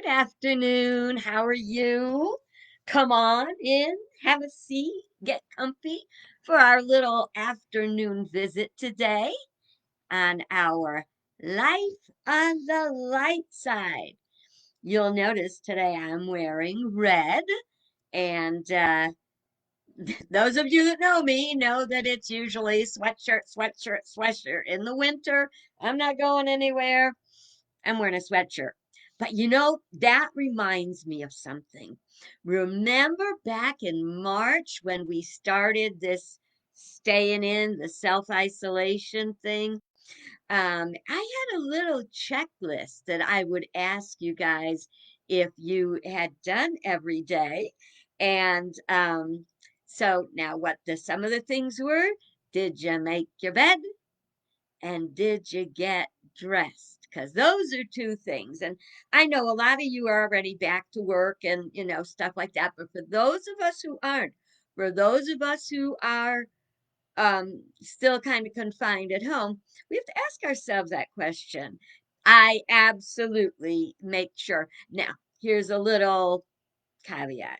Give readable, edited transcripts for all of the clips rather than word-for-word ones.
afternoon. How are you? Come on in, have a seat, get comfy for our little afternoon visit today on our Life on the Light Side. You'll notice today I'm wearing red, and those of you that know me know that it's usually sweatshirt, sweatshirt, sweatshirt. In the winter, I'm not going anywhere. I'm wearing a sweatshirt. But that reminds me of something. Remember back in March when we started this staying in, the self isolation thing? I had a little checklist that I would ask you guys if you had done every day. And so now some of the things were, did you make your bed? And did you get dressed? Because those are two things. And I know a lot of you are already back to work and, stuff like that. But for those of us who aren't, for those of us who are still kind of confined at home, we have to ask ourselves that question. I absolutely make sure. Now, here's a little caveat.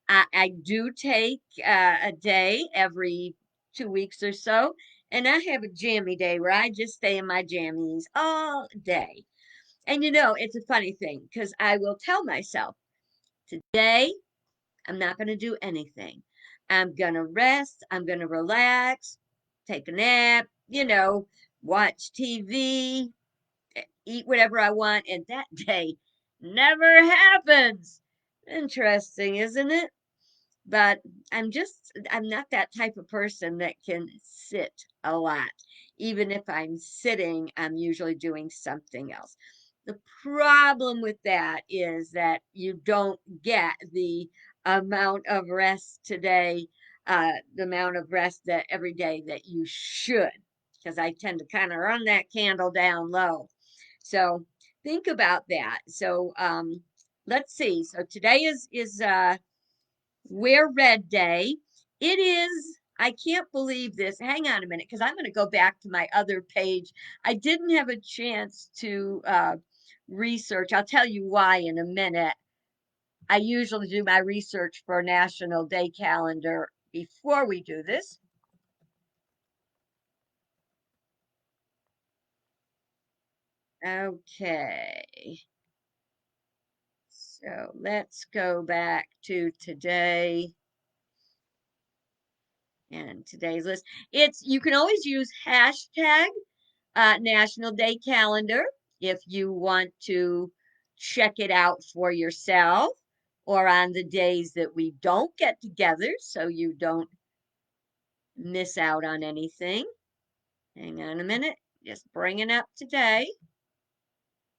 I do take a day every 2 weeks or so, and I have a jammy day where I just stay in my jammies all day. And it's a funny thing because I will tell myself, today I'm not going to do anything. I'm going to rest, I'm going to relax, take a nap, watch TV, eat whatever I want, and that day never happens. Interesting, isn't it? But I'm not that type of person that can sit a lot. Even if I'm sitting, I'm usually doing something else. The problem with that is that you don't get the amount of rest today, the amount of rest that every day that you should, because I tend to kind of run that candle down low. So think about that. So let's see. So today is Wear Red Day. It is, I can't believe this. Hang on a minute, because I'm going to go back to my other page. I didn't have a chance to research. I'll tell you why in a minute. I usually do my research for National Day Calendar before we do this. Okay. So let's go back to today and today's list. You can always use hashtag National Day Calendar if you want to check it out for yourself, or on the days that we don't get together so you don't miss out on anything. Hang on a minute, just bringing up today.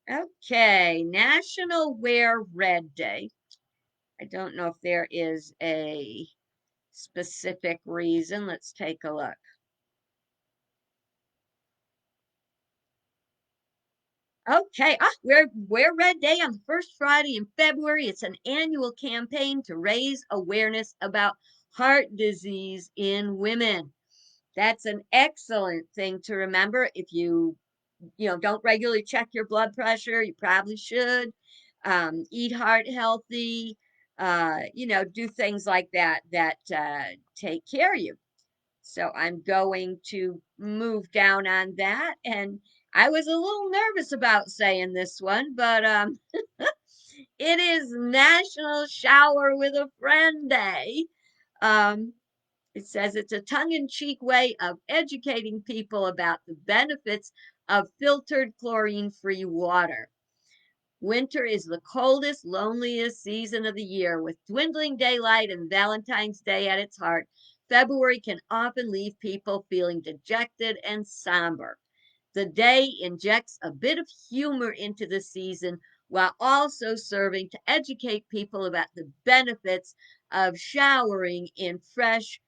Okay, National Wear Red Day. I don't know if there is a specific reason. Let's take a look. Okay, wear Red Day on the first Friday in February. It's an annual campaign to raise awareness about heart disease in women. That's an excellent thing to remember. If you don't regularly check your blood pressure, you probably should. Eat heart healthy. Do things like that that take care of you. So I'm going to move down on that. And I was a little nervous about saying this one, but it is National Shower with a Friend Day. Um, it says it's a tongue in cheek way of educating people about the benefits of filtered chlorine free water. Winter is the coldest, loneliest season of the year. With dwindling daylight and Valentine's Day at its heart, February can often leave people feeling dejected and somber. The day injects a bit of humor into the season while also serving to educate people about the benefits of showering in fresh,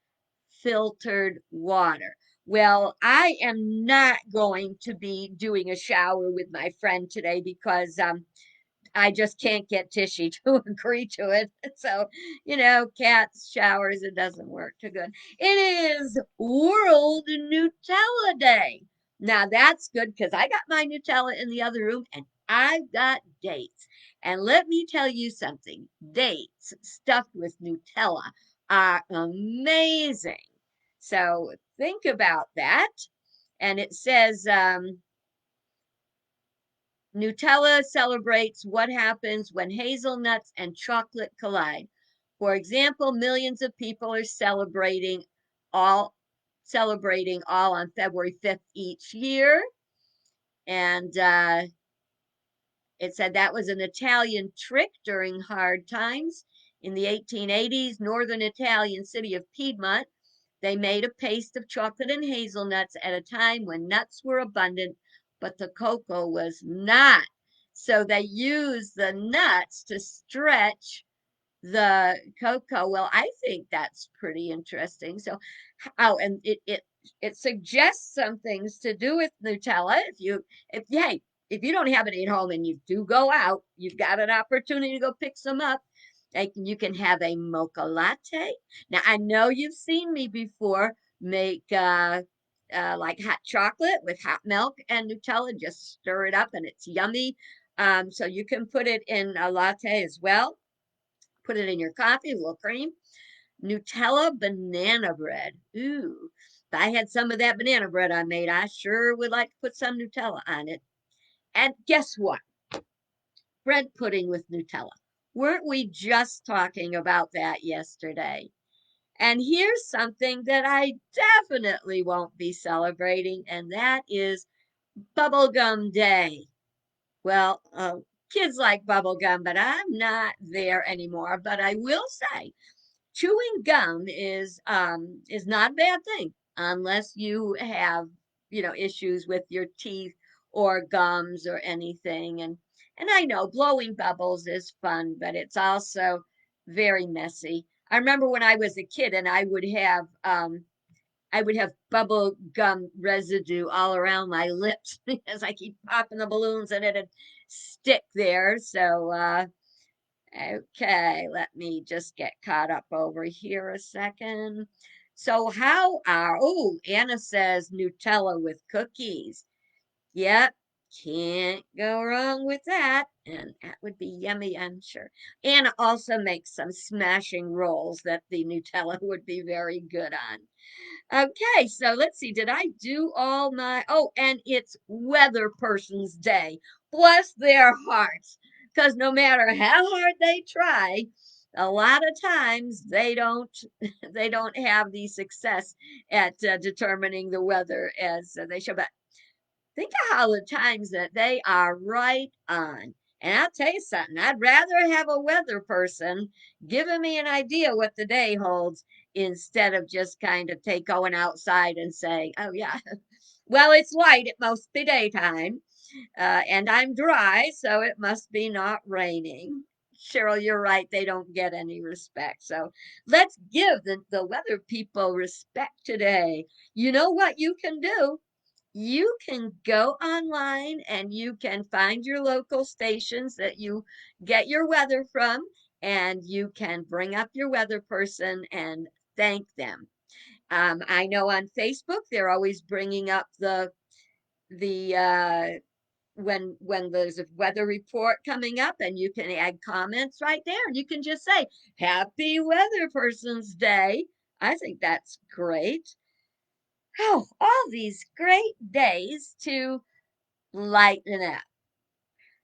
filtered water. Well, I am not going to be doing a shower with my friend today because I just can't get Tishy to agree to it. So, cats showers, it doesn't work too good. It is World Nutella Day. Now that's good because I got my Nutella in the other room and I've got dates. And let me tell you something, dates stuffed with Nutella are amazing. So think about that. And it says, Nutella celebrates what happens when hazelnuts and chocolate collide. For example, millions of people are all celebrating all on February 5th each year. And it said that was an Italian trick during hard times. In the 1880s, northern Italian city of Piedmont, they made a paste of chocolate and hazelnuts at a time when nuts were abundant, but the cocoa was not. So they used the nuts to stretch the cocoa. Well, I think that's pretty interesting. So, oh, and it suggests some things to do with Nutella. If you don't have it at home and you do go out, you've got an opportunity to go pick some up. Like you can have a mocha latte. Now I know you've seen me before make like hot chocolate with hot milk and Nutella. Just stir it up and it's yummy. So you can put it in a latte as well. Put it in your coffee, a little cream. Nutella banana bread. Ooh, if I had some of that banana bread I made, I sure would like to put some Nutella on it. And guess what? Bread pudding with Nutella. Weren't we just talking about that yesterday? And here's something that I definitely won't be celebrating, and that is Bubblegum Day. Well, kids like bubblegum, but I'm not there anymore. But I will say chewing gum is not a bad thing unless you have issues with your teeth or gums or anything. And I know blowing bubbles is fun, but it's also very messy. I remember when I was a kid and I would have bubble gum residue all around my lips because I keep popping the balloons and it'd stick there. So okay, let me just get caught up over here a second. So Anna says Nutella with cookies. Yep, can't go wrong with that. And that would be yummy, I'm sure. Anna also makes some smashing rolls that the Nutella would be very good on. Okay, so let's see. Did I do all my? Oh, and it's Weather Person's Day. Bless their hearts, because no matter how hard they try, a lot of times they don't they don't have the success at determining the weather as they should. But think of how the times that they are right on. And I'll tell you something, I'd rather have a weather person giving me an idea what the day holds instead of just kind of take going outside and saying, oh, yeah, well, it's light, it must be daytime. And I'm dry, so it must be not raining. Cheryl, you're right. They don't get any respect. So let's give the weather people respect today. You know what you can do? You can go online and you can find your local stations that you get your weather from, and you can bring up your weather person and thank them. I know on Facebook they're always bringing up the when there's a weather report coming up, and you can add comments right there, and you can just say Happy Weather Person's Day. I think that's great. Oh, all these great days to lighten up.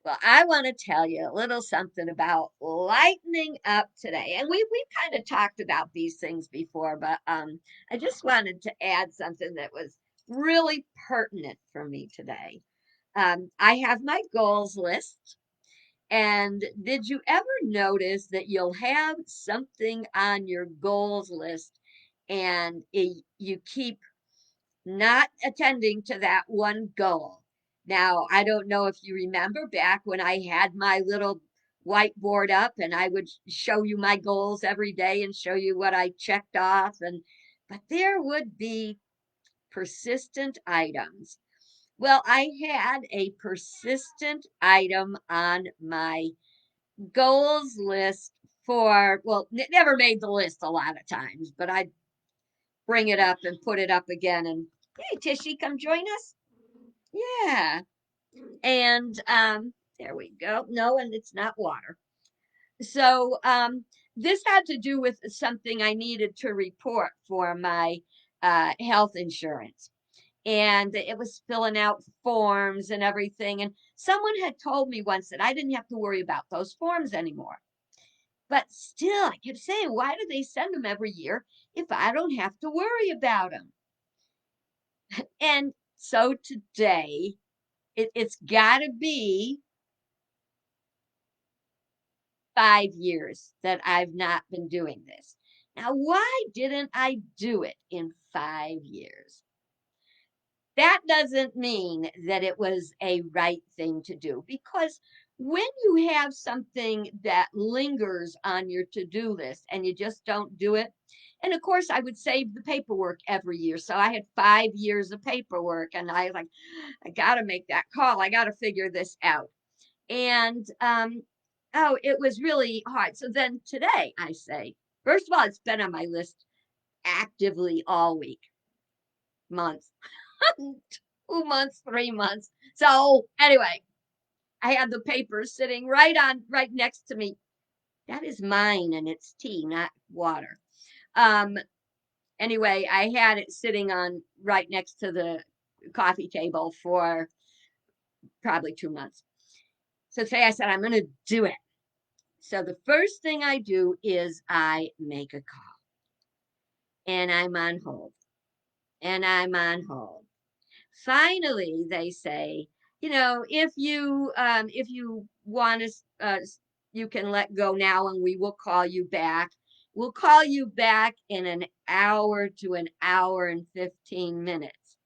Well, I want to tell you a little something about lightening up today. And we've kind of talked about these things before, but I just wanted to add something that was really pertinent for me today. I have my goals list. And did you ever notice that you'll have something on your goals list and you keep not attending to that one goal? Now, I don't know if you remember back when I had my little whiteboard up and I would show you my goals every day and show you what I checked off, and but there would be persistent items. Well, I had a persistent item on my goals list for, well, never made the list a lot of times, but I'd bring it up and put it up again. And hey, Tishy, come join us. Yeah. And There we go. No, and it's not water. So this had to do with something I needed to report for my health insurance. And it was filling out forms and everything. And someone had told me once that I didn't have to worry about those forms anymore. But still, I kept saying, why do they send them every year if I don't have to worry about them? And so today, it's got to be 5 years that I've not been doing this. Now, why didn't I do it in 5 years? That doesn't mean that it was a right thing to do, because when you have something that lingers on your to-do list and you just don't do it, and of course I would save the paperwork every year. So I had 5 years of paperwork, and I was like, I got to make that call. I got to figure this out. And oh, it was really hard. So then today I say, first of all, it's been on my list actively all week, month, 2 months, 3 months. So anyway, I had the paper sitting right next to me. That is mine, and it's tea, not water. Um, anyway, I had it sitting on right next to the coffee table for probably 2 months. So today I said, I'm going to do it. So the first thing I do is I make a call, and I'm on hold, and I'm on hold. Finally, they say, if you want us, you can let go now, and we will call you back. We'll call you back in an hour to an hour and 15 minutes.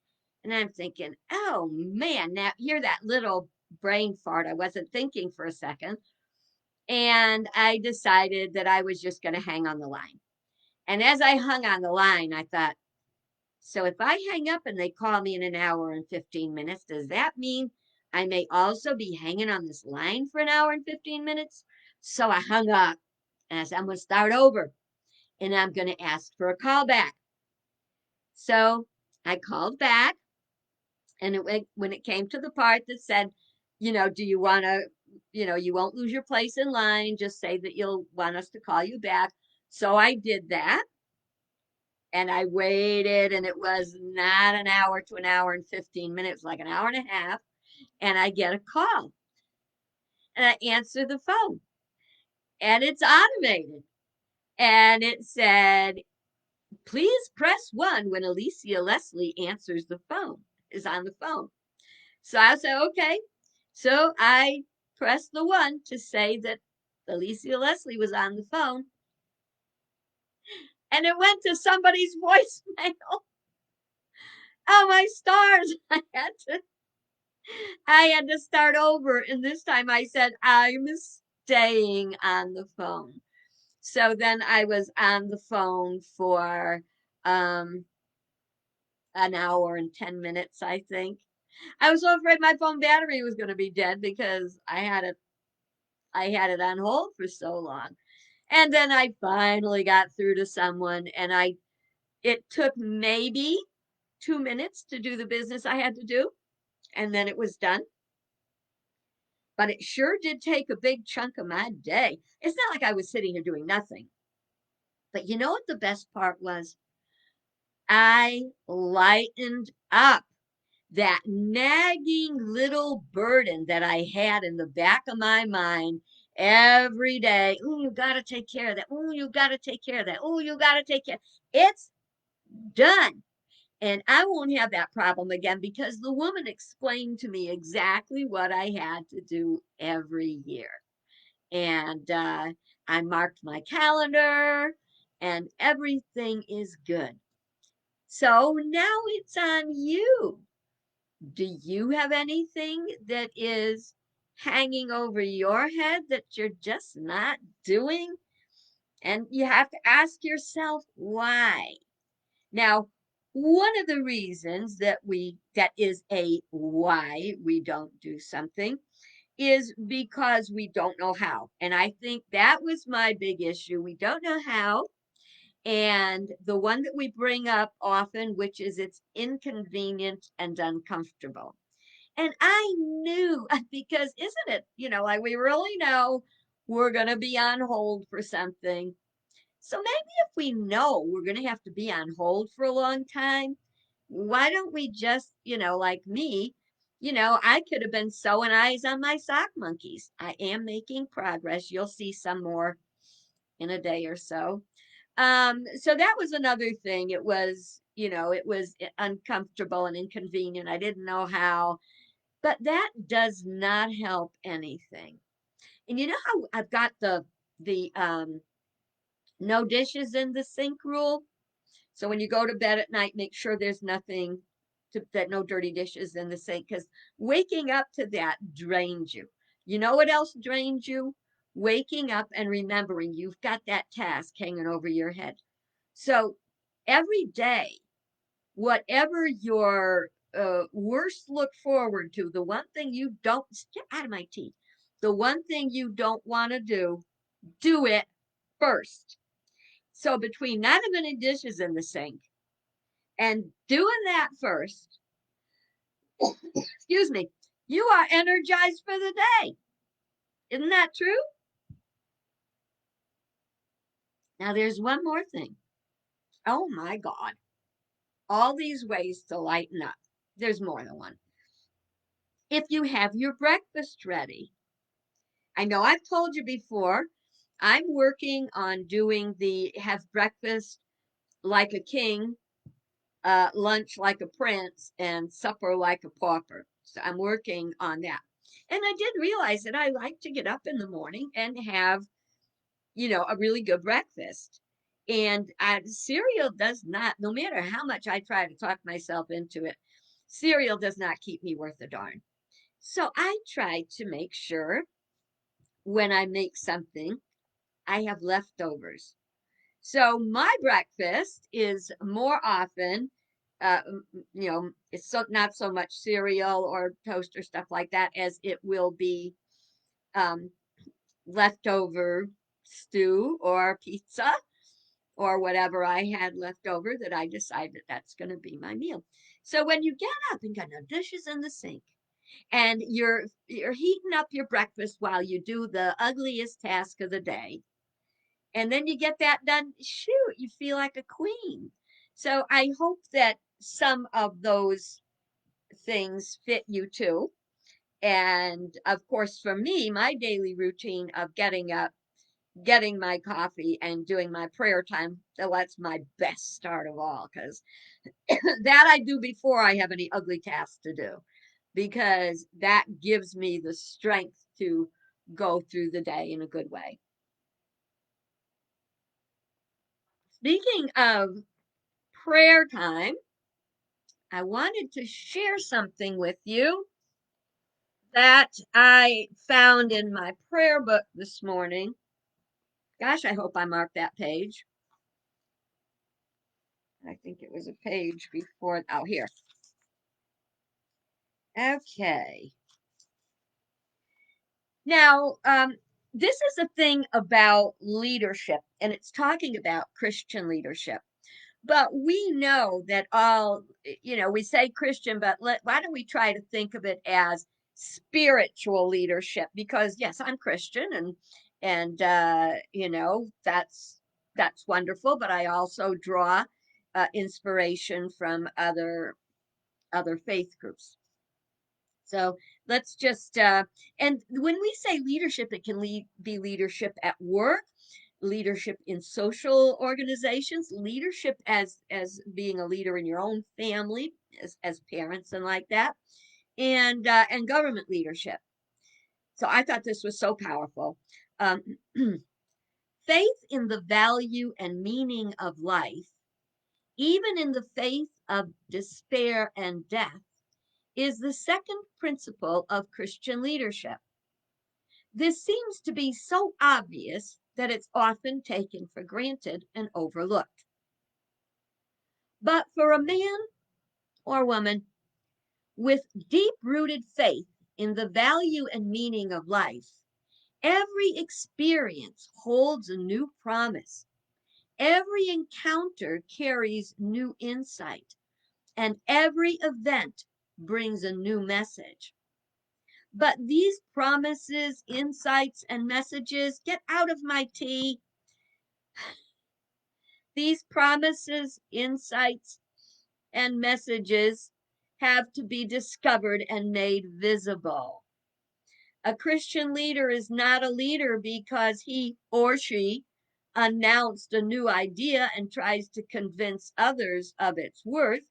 And I'm thinking, oh man, now hear that little brain fart. I wasn't thinking for a second. And I decided that I was just going to hang on the line. And as I hung on the line, I thought, so if I hang up and they call me in an hour and 15 minutes, does that mean I may also be hanging on this line for an hour and 15 minutes? So I hung up, and I said, I'm going to start over, and I'm going to ask for a call back. So I called back, and when it came to the part that said, do you want to, you won't lose your place in line, just say that you'll want us to call you back. So I did that. And I waited, and it was not an hour to an hour and 15 minutes, like an hour and a half. And I get a call, and I answer the phone, and it's automated. And it said, please press 1 when Alicia Leslie answers the phone, is on the phone. So I said, okay. So I pressed the 1 to say that Alicia Leslie was on the phone, and it went to somebody's voicemail. Oh, my stars. I had to start over. And this time I said, I'm staying on the phone. So then I was on the phone for um, an hour and 10 minutes, I think. I was so afraid my phone battery was going to be dead because I had it on hold for so long. And then I finally got through to someone, and it took maybe 2 minutes to do the business I had to do, and then it was done. But it sure did take a big chunk of my day. It's not like I was sitting here doing nothing. But you know what the best part was? I lightened up that nagging little burden that I had in the back of my mind every day. Oh, you got to take care of that. Oh, you got to take care of that. Oh, you got to take care. It's done. And I won't have that problem again, because the woman explained to me exactly what I had to do every year. And I marked my calendar, and everything is good. So now it's on you. Do you have anything that is hanging over your head that you're just not doing? And you have to ask yourself why. Now, one of the reasons that is a why we don't do something is because we don't know how. And I think that was my big issue. We don't know how. And the one that we bring up often, which is it's inconvenient and uncomfortable. And I knew because isn't it, like we really know we're going to be on hold for something. So maybe if we know we're going to have to be on hold for a long time, why don't we just, like me, I could have been sewing eyes on my sock monkeys. I am making progress. You'll see some more in a day or so. So that was another thing. It was uncomfortable and inconvenient. I didn't know how, but that does not help anything. And you know how I've got the no dishes in the sink rule? So when you go to bed at night, make sure there's nothing that no dirty dishes in the sink because waking up to that drains you. You know what else drains you? Waking up and remembering you've got that task hanging over your head. So every day, whatever your worst look forward to, the one thing you don't get out of my teeth, the one thing you don't want to do it first. So between not having any dishes in the sink and doing that first, excuse me, you are energized for the day. Isn't that true? Now there's one more thing. Oh my God. All these ways to lighten up. There's more than one. If you have your breakfast ready, I know I've told you before, I'm working on doing the have breakfast like a king, lunch like a prince, and supper like a pauper. So I'm working on that. And I did realize that I like to get up in the morning and have, a really good breakfast. And cereal does not, no matter how much I try to talk myself into it, cereal does not keep me worth a darn. So I try to make sure when I make something, I have leftovers. So my breakfast is more often, uh, it's not so much cereal or toast or stuff like that as it will be um, leftover stew or pizza or whatever I had left over that I decided that's going to be my meal. So when you get up and got no dishes in the sink and you're heating up your breakfast while you do the ugliest task of the day, and then you get that done, shoot, you feel like a queen. So I hope that some of those things fit you too. And of course, for me, my daily routine of getting up, getting my coffee, and doing my prayer time, well, that's my best start of all because that I do before I have any ugly tasks to do because that gives me the strength to go through the day in a good way. Speaking of prayer time, I wanted to share something with you that I found in my prayer book this morning. Gosh, I hope I marked that page. I think it was a page before. Oh, here. Okay. Now, this is a thing about leadership, and it's talking about Christian leadership. But we know that we say Christian, but why don't we try to think of it as spiritual leadership? Because yes, I'm Christian, and that's wonderful. But I also draw inspiration from other faith groups. So let's just and when we say leadership, it can be leadership at work, leadership in social organizations, leadership as being a leader in your own family, as parents and like that, and government leadership. So I thought this was so powerful. Um, Faith in the value and meaning of life, even in the face of despair and death, is the second principle of Christian leadership. This seems to be so obvious that it's often taken for granted and overlooked. But for a man or woman with deep rooted faith in the value and meaning of life, every experience holds a new promise. Every encounter carries new insight, and every event brings a new message. But these promises, insights, and messages, get out of my tea. These promises, insights, and messages have to be discovered and made visible. A Christian leader is not a leader because he or she announced a new idea and tries to convince others of its worth.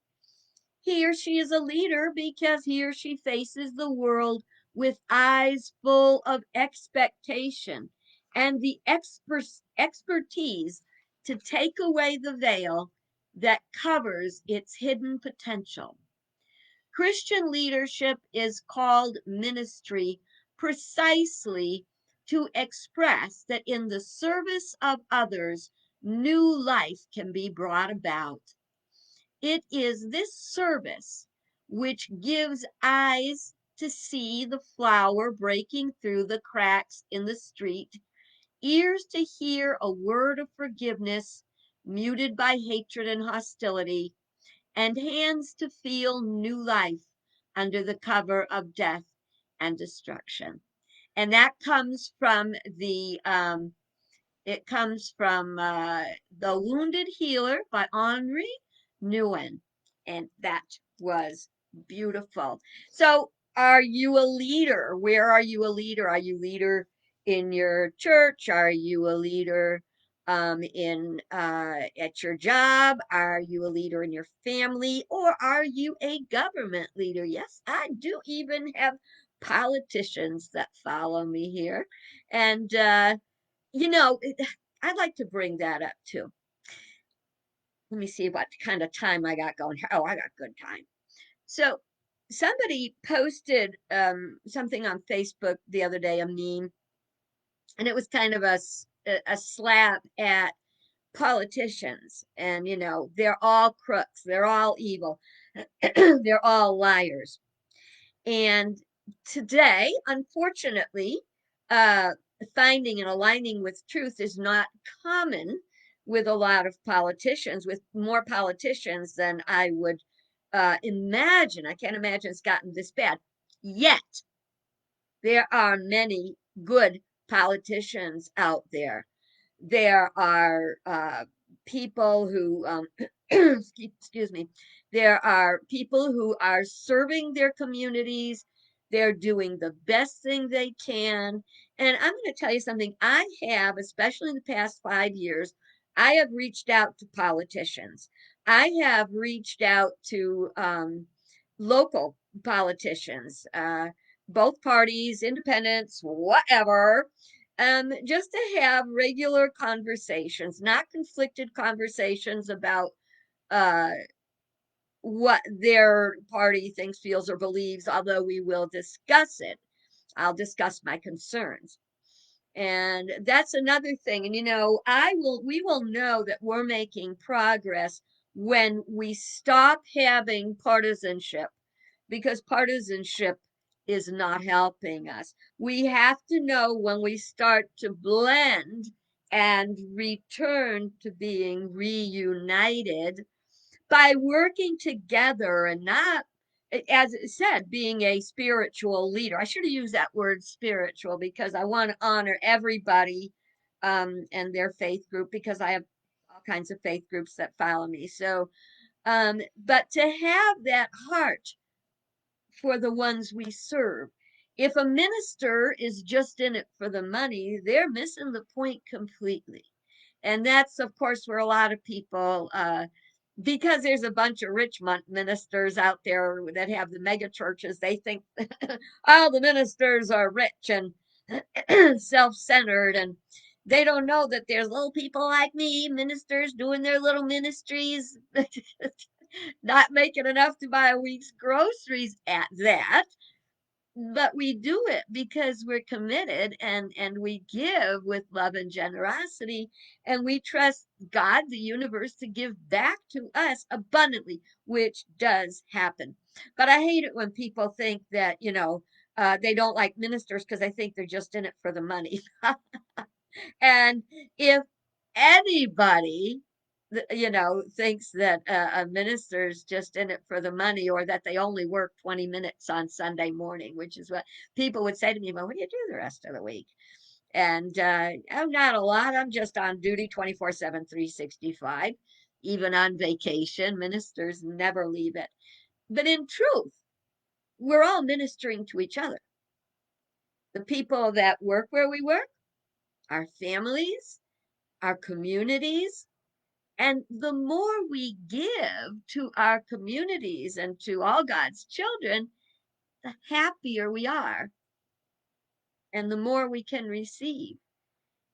He or she is a leader because he or she faces the world with eyes full of expectation and the expertise to take away the veil that covers its hidden potential. Christian leadership is called ministry precisely to express that in the service of others, new life can be brought about. It is this service which gives eyes to see the flower breaking through the cracks in the street, ears to hear a word of forgiveness muted by hatred and hostility, and hands to feel new life under the cover of death and destruction. And that comes from The Wounded Healer by Henri Nouwen. And that was beautiful. So, are you a leader? Where are you a leader? Are you a leader in your church? Are you a leader in at your job? Are you a leader in your family? Or are you a government leader? Yes, I do even have politicians that follow me here. And you know, I'd like to bring that up too. Let me see what kind of time I got going here. Oh, I got good time. So somebody posted something on Facebook the other day, a meme, and it was kind of a slap at politicians. And, you know, they're all crooks, they're all evil, they're all liars. And today, unfortunately, uh, finding and aligning with truth is not common with a lot of politicians, with more politicians than I would imagine. I can't imagine it's gotten this bad. Yet, there are many good politicians out there. There are people who, excuse me, there are people who are serving their communities. They're doing the best thing they can. And I'm going to tell you something. I have, especially in the past 5 years, I have reached out to politicians. I have reached out to local politicians, both parties, independents, whatever, just to have regular conversations, not conflicted conversations about uh, what their party thinks, feels, or believes, although we will discuss it. I'll discuss my concerns. And that's another thing. And you know, we will know that we're making progress when we stop having partisanship, because partisanship is not helping us. We have to know when we start to blend and return to being reunited by working together and not, as it said, being a spiritual leader. I should have used that word spiritual because I want to honor everybody and their faith group, because I have all kinds of faith groups that follow me. So, but to have that heart for the ones we serve. If a minister is just in it for the money, they're missing the point completely. And that's, of course, where a lot of people, because there's a bunch of rich ministers out there that have the mega churches, they think all the ministers are rich and self centered. And they don't know that there's little people like me, ministers, doing their little ministries, not making enough to buy a week's groceries at that, but we do it because we're committed, and we give with love and generosity, and we trust God, the universe, to give back to us abundantly, which does happen. But I hate it when people think that, you know, they don't like ministers because they think they're just in it for the money. And if anybody thinks that a minister's just in it for the money, or that they only work 20 minutes on Sunday morning, which is what people would say to me, well, what do you do the rest of the week? And I'm not a lot. I'm just on duty 24/7, 365, even on vacation. Ministers never leave it. But in truth, we're all ministering to each other. The people that work where we work, our families, our communities. And the more we give to our communities and to all God's children, the happier we are and the more we can receive.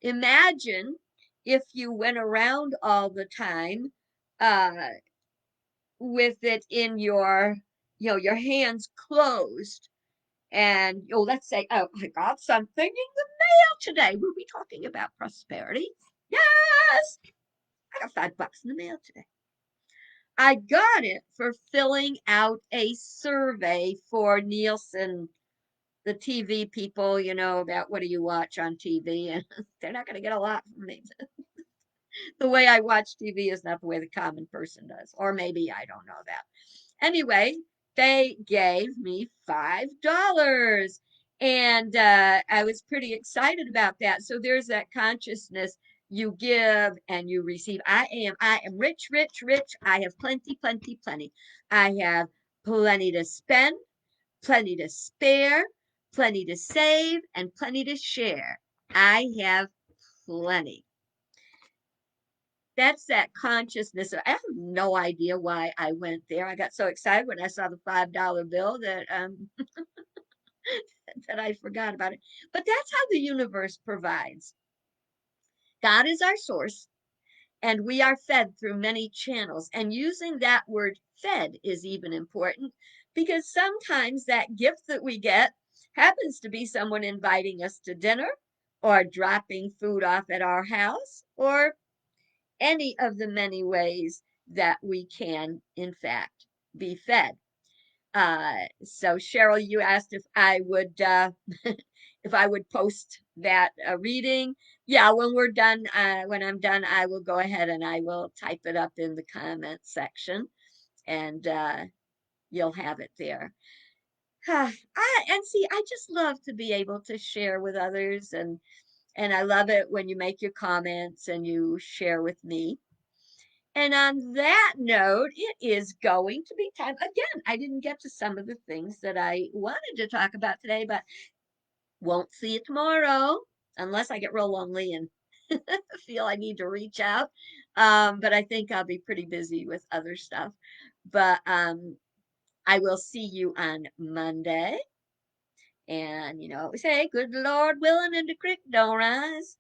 Imagine if you went around all the time uh, with it in your hands closed. And let's say, oh, I got something in the mail today. Were we talking about prosperity? Yes, I got $5 in the mail today. I got it for filling out a survey for Nielsen, the TV people, about what do you watch on TV, and they're not going to get a lot from me. The way I watch TV is not the way the common person does, or maybe I don't know that. Anyway, they gave me $5, and I was pretty excited about that. So there's that consciousness. You give and you receive. I am rich, rich, rich. I have plenty, plenty, plenty. I have plenty to spend, plenty to spare, plenty to save, and plenty to share. I have plenty. That's that consciousness. I have no idea why I went there. I got so excited when I saw the $5 bill that that I forgot about it. But that's how the universe provides. God is our source, and we are fed through many channels. And using that word fed is even important, because sometimes that gift that we get happens to be someone inviting us to dinner, or dropping food off at our house, or any of the many ways that we can, in fact, be fed. So Cheryl, you asked if I would if I would post that reading. Yeah, when I'm done, I will go ahead and I will type it up in the comment section, and you'll have it there. And see, I just love to be able to share with others, and I love it when you make your comments and you share with me. And on that note, it is going to be time. Again, I didn't get to some of the things that I wanted to talk about today, but won't see you tomorrow unless I get real lonely and feel I need to reach out. But I think I'll be pretty busy with other stuff. But I will see you on Monday. And we say, good Lord willing, and the creek don't rise.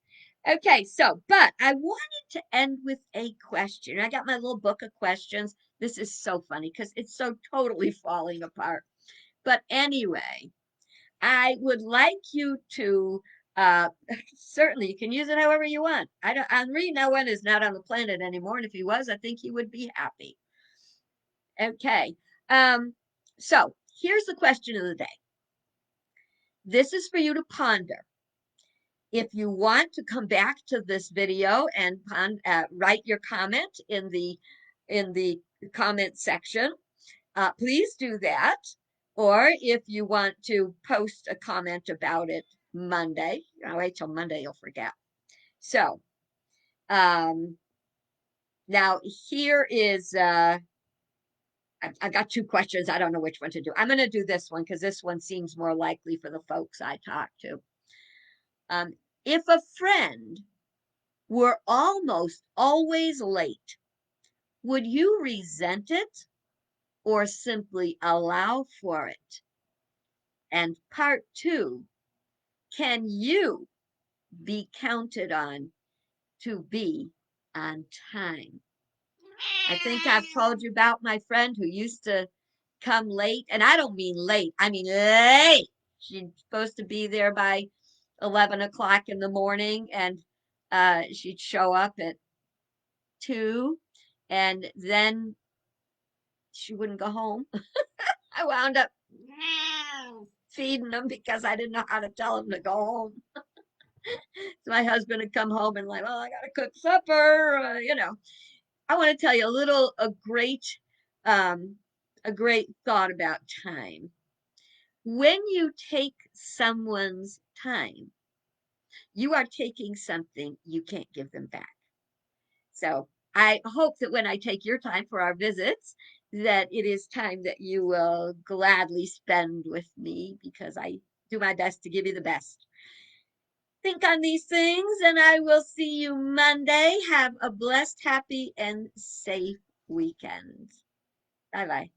Okay, but I wanted to end with a question. I got my little book of questions. This is so funny because it's so totally falling apart. But anyway, I would like you to uh certainly you can use it however you want. Henri Nouwen is not on the planet anymore, and if he was, I think he would be happy. Okay. So here's the question of the day. This is for you to ponder. If you want to come back to this video and write your comment in the comment section, please do that. Or if you want to post a comment about it Monday, wait till Monday, you'll forget. So now here is, I got two questions. I don't know which one to do. I'm going to do this one because this one seems more likely for the folks I talk to. If a friend were almost always late, would you resent it or simply allow for it? And part two, can you be counted on to be on time? I think I've told you about my friend who used to come late, and I don't mean late, I mean late. She's supposed to be there by 11 o'clock in the morning, and she'd show up at 2, and then she wouldn't go home. I wound up feeding them because I didn't know how to tell them to go home. So my husband would come home and like, well, I gotta cook supper, I want to tell you um, a great thought about time. When you take someone's time, you are taking something you can't give them back. So I hope that when I take your time for our visits, that it is time that you will gladly spend with me because I do my best to give you the best. Think on these things, and I will see you Monday. Have a blessed, happy, and safe weekend. Bye bye.